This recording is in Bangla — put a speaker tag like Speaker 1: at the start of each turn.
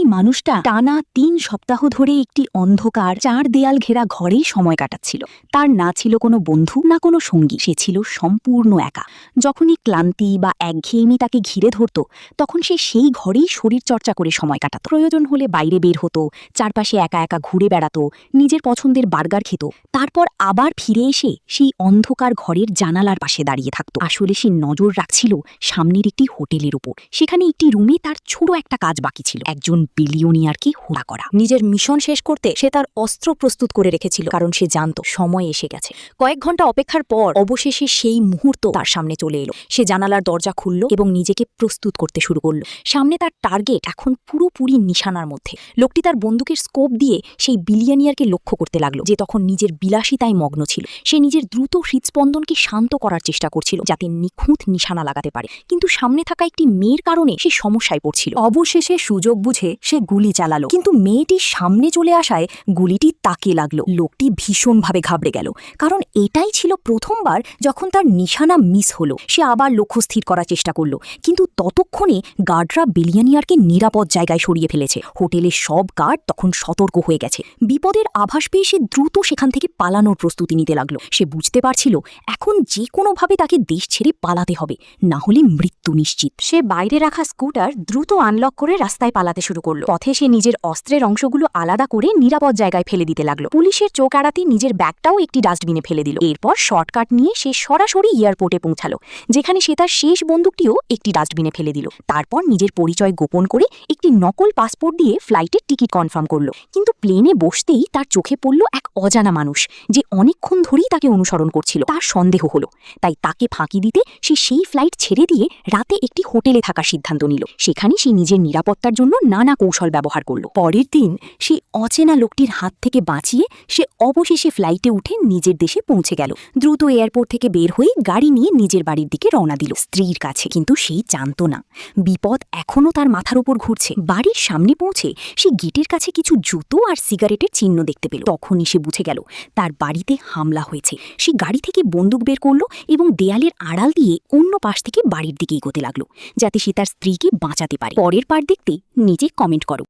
Speaker 1: মানুষটা টানা ৩ সপ্তাহ ধরে একটি অন্ধকার ৪ দেয়াল ঘেরা ঘরেই সময় কাটাচ্ছিল। তার না ছিল কোনো বন্ধু, না কোনো সঙ্গী। সে ছিল সম্পূর্ণ একা। যখনই ক্লান্তি বা একঘেয়েমি তাকে ঘিরে ধরত, তখন সে সেই ঘরেই শরীরচর্চা করে সময় কাটাত। প্রয়োজন হলে বাইরে বের হতো, চারপাশে একা একা ঘুরে বেড়াতো, নিজের পছন্দের বার্গার খেত, তারপর আবার ফিরে এসে সেই অন্ধকার ঘরের জানালার পাশে দাঁড়িয়ে থাকত। আসলে সে নজর রাখছিল সামনের একটি হোটেলের উপর। সেখানে একটি রুমে তার ছোট একটা কাজ বাকি ছিল, একজন বিলিয়নিয়ারকে হত্যা করা। নিজের মিশন শেষ করতে সে তার অস্ত্র প্রস্তুত করে রেখেছিল, কারণ সে জানত সময় এসে গেছে। কয়েক ঘন্টা অপেক্ষার পর অবশেষে সেই মুহূর্ত তার সামনে চলে এলো। সে জানালার দরজা খুলল এবং নিজেকে প্রস্তুত করতে শুরু করল। সামনে তার টার্গেট এখন পুরোপুরি নিশানার মধ্যে। লোকটি তার বন্দুকের স্কোপ দিয়ে সেই বিলিয়নিয়ারকে লক্ষ্য করতে লাগলো, যে তখন নিজের বিলাসিতায় মগ্ন ছিল। সে নিজের দ্রুত হৃদস্পন্দনকে শান্ত করার চেষ্টা করছিল, যাতে নিখুঁত নিশানা লাগাতে পারে। কিন্তু সামনে থাকা একটি মেয়ের কারণে সে সমস্যায় পড়ছিল। অবশেষে সুযোগ বুঝে সে গুলি চালালো, কিন্তু মেয়েটির সামনে চলে আসায় গুলিটি তাকে লাগলো। লোকটি ভীষণভাবে ঘাবড়ে গেল, কারণ এটাই ছিল প্রথমবার যখন তার নিশানা মিস হলো। সে আবার লক্ষ্য স্থির করার চেষ্টা করলো, কিন্তু ততক্ষণে গার্ডরা বিলিয়নিয়ারকে নিরাপদ জায়গায় সরিয়ে ফেলেছে। হোটেলের সব গার্ড তখন সতর্ক হয়ে গেছে। বিপদের আভাস পেয়ে সে দ্রুত সেখান থেকে পালানোর প্রস্তুতি নিতে লাগলো। সে বুঝতে পারছিল এখন যে কোনোভাবে তাকে দেশ ছেড়ে পালাতে হবে, না হলে মৃত্যু নিশ্চিত। সে বাইরে রাখা স্কুটার দ্রুত আনলক করে রাস্তায় পালাতে শুরু করলো। পথে সে নিজের অস্ত্রের অংশগুলো আলাদা করে নিরাপদ জায়গায় ফেলে দিতে লাগলো। পুলিশের চোখ এড়াতে নিজের ব্যাগটাও একটি ডাস্টবিনে ফেলে দিল। এরপর শর্টকাট নিয়ে সে সরাসরি এয়ারপোর্টে পৌঁছালো, যেখানে সে তার শেষ বন্দুকটিও একটি ডাস্টবিনে ফেলে দিল। তারপর নিজের পরিচয় গোপন করে একটি নকল পাসপোর্ট দিয়ে ফ্লাইটের টিকিট কনফার্ম করলো। কিন্তু প্লেনে বসতেই তার চোখে পড়ল এক অজানা মানুষ, যে অনেকক্ষণ ধরেই তাকে অনুসরণ করছিল। তার সন্দেহ হলো, তাই তাকে ফাঁকি দিতে সে সেই ফ্লাইট ছেড়ে দিয়ে রাতে একটি হোটেলে থাকার সিদ্ধান্ত নিল। সেখানে সে নিজের নিরাপত্তার জন্য নানা কৌশল ব্যবহার করলো। পরের দিন সেই অচেনা লোকটির হাত থেকে বাঁচিয়ে সে অবশেষে ফ্লাইটে উঠে নিজের দেশে পৌঁছে গেল। দ্রুত এয়ারপোর্ট থেকে বের হয়ে গাড়ি নিয়ে নিজের বাড়ির দিকে রওনা দিল, স্ত্রীর কাছে। কিন্তু সেই জানত না, বিপদ এখনও তার মাথার উপর ঘুরছে। বাড়ির সামনে পৌঁছে সে গেটের কাছে কিছু জুতো আর সিগারেটের চিহ্ন দেখতে পেল। তখনই সে বুঝে গেল তার বাড়িতে হামলা হয়েছে। সে গাড়ি থেকে বন্দুক বের করলো এবং দেয়ালের আড়াল দিয়ে অন্য পাশ থেকে বাড়ির দিকে এগোতে লাগলো, যাতে সে তার স্ত্রীকে বাঁচাতে পারে। পরের পার্ট দেখতে নিচে কমেন্ট করো।